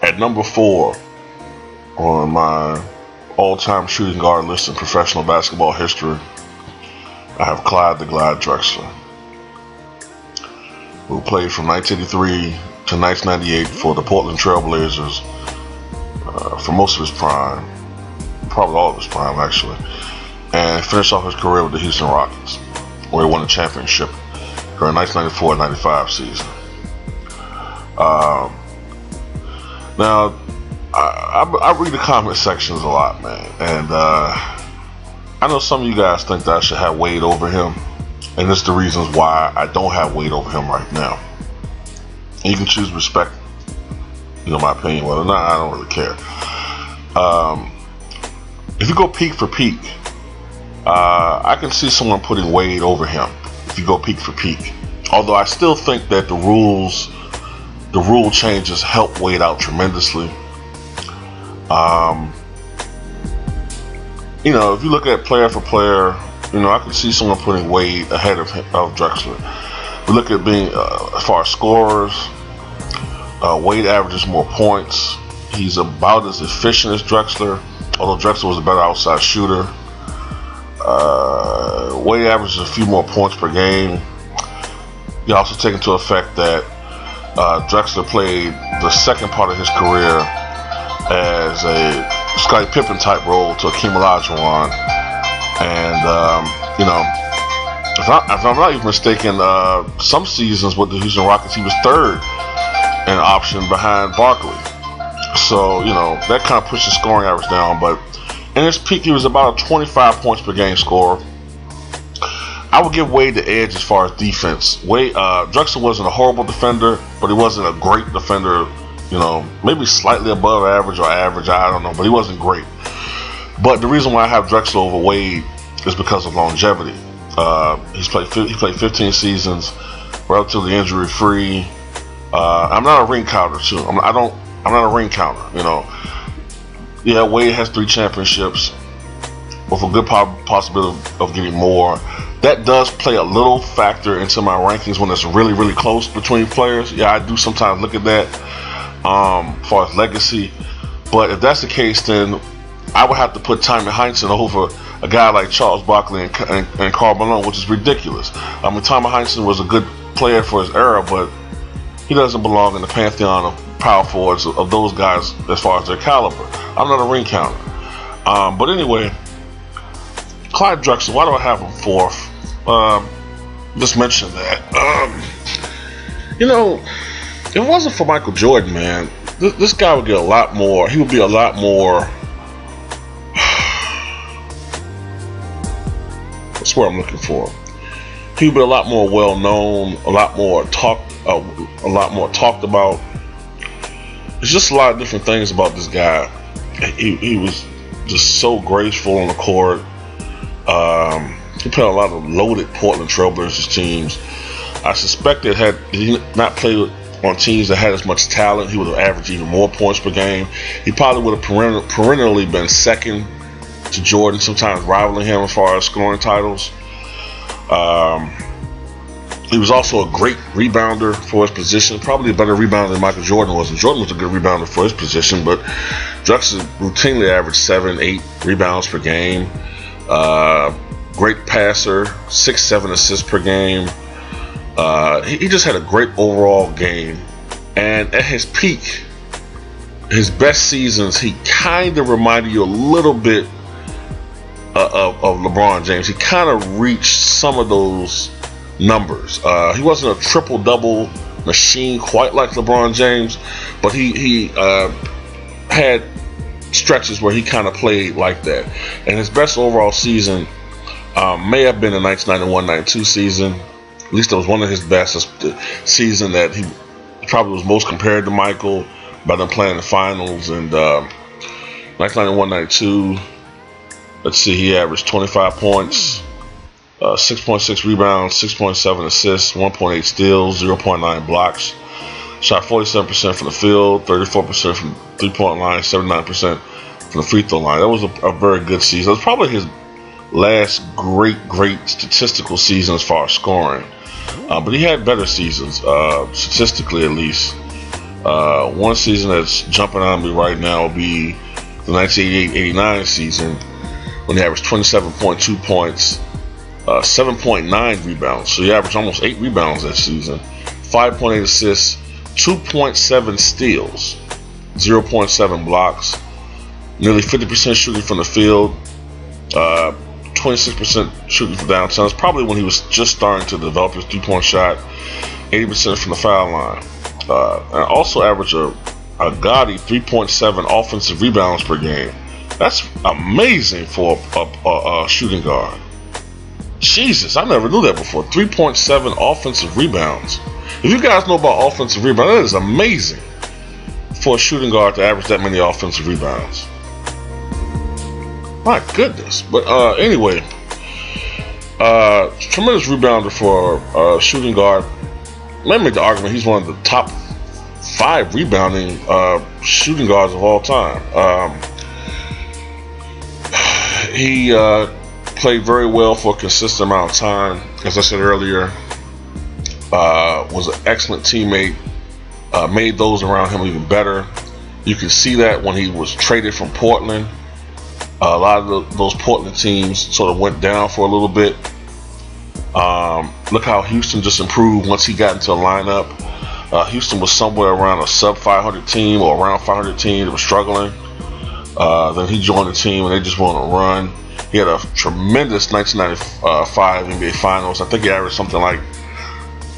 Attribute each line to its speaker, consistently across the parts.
Speaker 1: At number 4 on my all-time shooting guard list in professional basketball history, I have Clyde Drexler, who played from 1983 to 1998 for the Portland Trail Blazers for most of his prime, probably all of his prime actually, and finished off his career with the Houston Rockets, where he won the championship during 1994-95 season. Now, I read the comment sections a lot, man, and I know some of you guys think that I should have Wade over him, and this is the reasons why I don't have Wade over him right now. And you can choose to respect, my opinion, whether or not, I don't really care. If you go peak for peak, I can see someone putting Wade over him if you go peak for peak. Although I still think that the rule changes help Wade out tremendously. If you look at player for player, I can see someone putting Wade ahead of Drexler. We look at being as far as scorers, Wade averages more points. He's about as efficient as Drexler, although Drexler was a better outside shooter. Wade averages a few more points per game. You also take into effect that Drexler played the second part of his career as a Scottie Pippen type role to Akeem Olajuwon, and if I'm not even mistaken, some seasons with the Houston Rockets he was third in option behind Barkley. So that kind of pushed his scoring average down. But in his peak, he was about a 25 points per game scorer. I would give Wade the edge as far as defense. Drexler wasn't a horrible defender, but he wasn't a great defender. Maybe slightly above average or average, I don't know, but he wasn't great. But the reason why I have Drexler over Wade is because of longevity. He played 15 seasons, relatively injury free. I'm not a ring counter too. I'm not a ring counter. Yeah, Wade has 3 championships with a good possibility of getting more. That does play a little factor into my rankings when it's really, really close between players. Yeah, I do sometimes look at that as far as legacy. But if that's the case, then I would have to put Tommy Heinsohn over a guy like Charles Barkley and Karl Malone, which is ridiculous. I mean, Tommy Heinsohn was a good player for his era, but he doesn't belong in the pantheon of power forwards of those guys as far as their caliber. I'm not a ring counter. But anyway, Clyde Drexler, why do I have him 4th? Just mention that. If it wasn't for Michael Jordan, man, this guy would get a lot more. He would be a lot more. That's what I'm looking for. He would be a lot more well known, a lot more talked about. There's just a lot of different things about this guy. He was just so graceful on the court. He played a lot of loaded Portland Trail Blazers teams. I suspect that had he not played on teams that had as much talent, he would have averaged even more points per game. He probably would have perennially been second to Jordan, sometimes rivaling him as far as scoring titles. He was also a great rebounder for his position, probably a better rebounder than Michael Jordan was. And Jordan was a good rebounder for his position, but Drexler routinely averaged 7-8 rebounds per game. Great passer, 6-7 assists per game. He just had a great overall game. And at his peak, his best seasons, he kind of reminded you a little bit of LeBron James. He kind of reached some of those numbers. He wasn't a triple-double machine quite like LeBron James, but he had stretches where he kind of played like that. And his best overall season may have been the 1991-92 season. At least it was one of his best. The season that he probably was most compared to Michael by them playing the finals. And 1991-92, let's see, he averaged 25 points, 6.6 rebounds, 6.7 assists, 1.8 steals, 0.9 blocks. Shot 47% from the field, 34% from three-point line, 79% from the free throw line. That was a very good season. It was probably his last great statistical season as far as scoring. But he had better seasons, statistically at least. One season that's jumping on me right now will be the 1988-89 season, when he averaged 27.2 points, 7.9 rebounds. So he averaged almost 8 rebounds that season, 5.8 assists, 2.7 steals, 0.7 blocks, nearly 50% shooting from the field, 26% shooting from downtown. It's probably when he was just starting to develop his 3-point shot, 80% from the foul line. And also averaged a gaudy 3.7 offensive rebounds per game. That's amazing for a shooting guard. Jesus, I never knew that before. 3.7 offensive rebounds. If you guys know about offensive rebounds, that is amazing for a shooting guard to average that many offensive rebounds. My goodness. But anyway, tremendous rebounder for a shooting guard. Let me make the argument he's one of the top 5 rebounding shooting guards of all time. He played very well for a consistent amount of time. As I said earlier, was an excellent teammate, made those around him even better. You can see that when he was traded from Portland. A lot of those Portland teams sort of went down for a little bit. Look how Houston just improved once he got into a lineup. Houston was somewhere around a sub 500 team or around 500 team that was struggling. Then he joined the team and they just wanted to run. He had a tremendous 1995 NBA Finals. I think he averaged something like,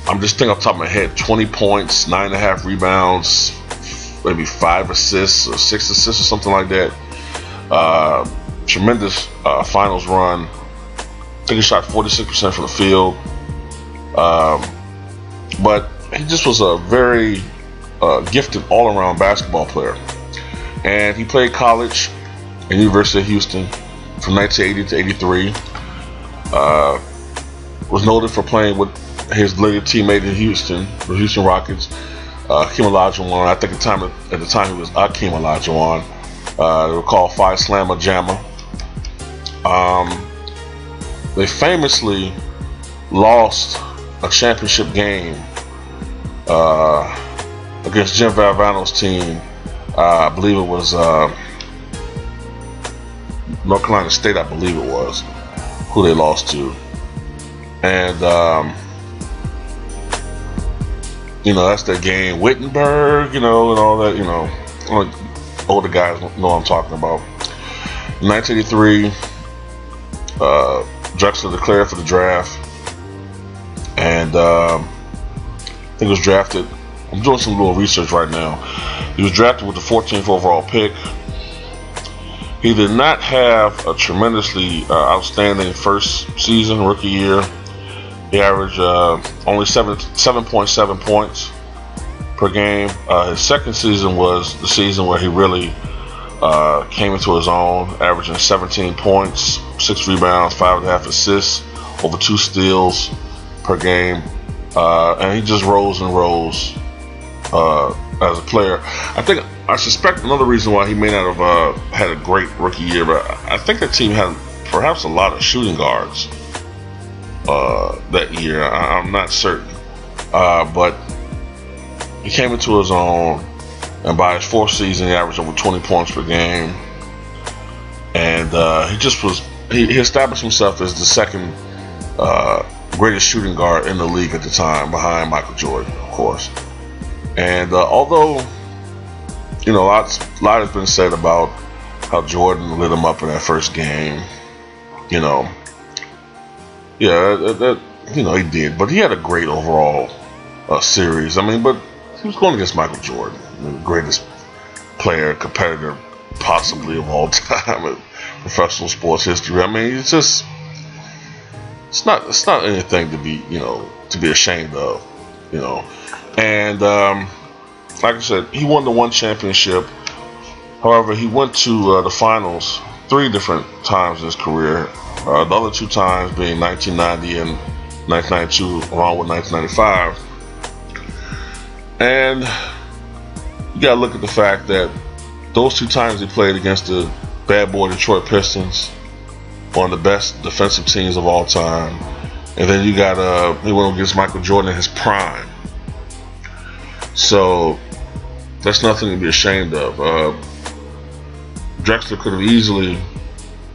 Speaker 1: I'm just thinking off the top of my head, 20 points, 9.5 rebounds, maybe 5 assists or 6 assists or something like that. Tremendous finals run. I think he shot 46% from the field. But he just was a very gifted all-around basketball player. And he played college at University of Houston from 1980 to 83. Was noted for playing with his later teammate in Houston, the Houston Rockets, Hakeem Olajuwon. I think at the time he was Hakeem Olajuwon. They were called Phi Slamma Jamma. They famously lost a championship game against Jim Valvano's team. I believe it was North Carolina State, I believe it was, who they lost to. And, that's their game. Wittenberg, and all that, older guys know what I'm talking about. In 1983, Drexler declared for the draft. And I think he was drafted. I'm doing some little research right now. He was drafted with the 14th overall pick. He did not have a tremendously outstanding first season, rookie year. He averaged only 7.7 points per game. His second season was the season where he really came into his own, averaging 17 points, 6 rebounds, 5.5 assists, over 2 steals per game. And he just rose and rose as a player. I suspect another reason why he may not have had a great rookie year, but I think the team had perhaps a lot of shooting guards that year. I'm not certain. But he came into his own, and by his 4th season, he averaged over 20 points per game. And he established himself as the second greatest shooting guard in the league at the time, behind Michael Jordan, of course. And although, a lot has been said about how Jordan lit him up in that first game, he did. But he had a great overall series. But he was going against Michael Jordan, the greatest player, competitor, possibly of all time in professional sports history. It's not anything to be ashamed of, And like I said, he won the one championship. However, he went to the finals 3 different times in his career. The other 2 times being 1990 and 1992, along with 1995. And you gotta look at the fact that those 2 times he played against the bad boy Detroit Pistons, one of the best defensive teams of all time. And then you got he went against Michael Jordan in his prime. So That's nothing to be ashamed of. Drexler could have easily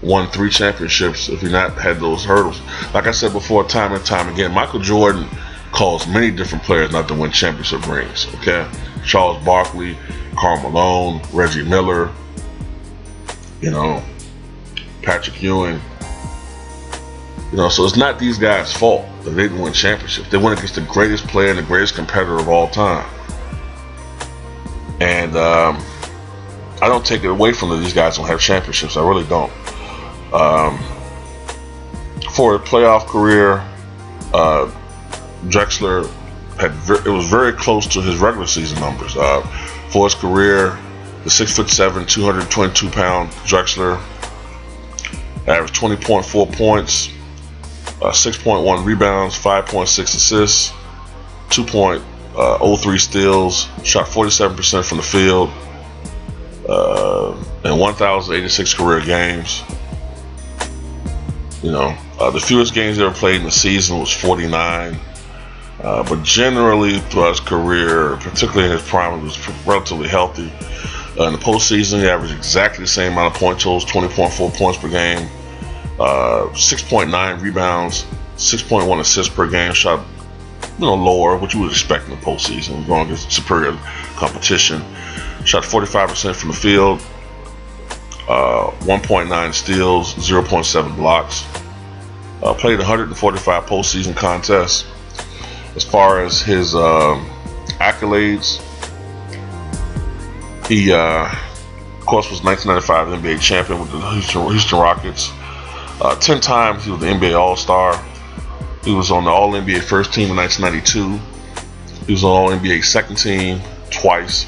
Speaker 1: won 3 championships if he not had those hurdles. Like I said before, time and time again, Michael Jordan caused many different players not to win championship rings. Okay, Charles Barkley, Karl Malone, Reggie Miller, Patrick Ewing. So it's not these guys' fault that they didn't win championships. They went against the greatest player and the greatest competitor of all time. And I don't take it away from that these guys don't have championships. I really don't. For a playoff career, Drexler it was very close to his regular season numbers. For his career, the 6'7", 222-pound Drexler averaged 20.4 points, 6.1 rebounds, 5.6 assists, 2.03 steals, shot 47% from the field, in 1,086 career games. The fewest games he ever played in the season was 49. But generally throughout his career, particularly in his prime, he was relatively healthy. In the postseason, he averaged exactly the same amount of point totals, 20.4 points per game, 6.9 rebounds, 6.1 assists per game, shot lower, which you would expect in the postseason, going against superior competition. Shot 45% from the field, 1.9 steals, 0.7 blocks. Played 145 postseason contests. As far as his accolades, he, of course, was 1995 NBA champion with the Houston Rockets. 10 times he was the NBA All-Star. He was on the All-NBA first team in 1992. He was on the All-NBA second team twice.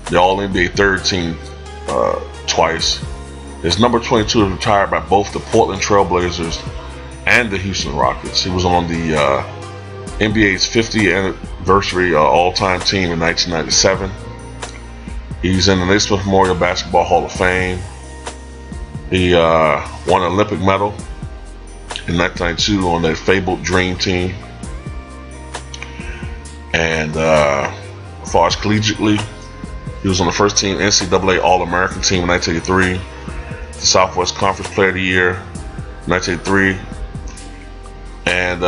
Speaker 1: The All-NBA third team twice. His number 22 was retired by both the Portland Trail Blazers and the Houston Rockets. He was on the NBA's 50th anniversary all-time team in 1997. He's in the Naismith Memorial Basketball Hall of Fame. He won an Olympic medal in 1992 on that fabled Dream Team. And as far as collegiately, he was on the first team NCAA All-American team in 1983, the Southwest Conference Player of the Year in 1983, and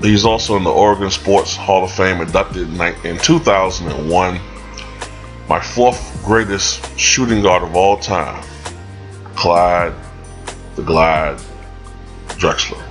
Speaker 1: he's also in the Oregon Sports Hall of Fame, inducted in 2001. My 4th greatest shooting guard of all time, Clyde the Glide Drexler.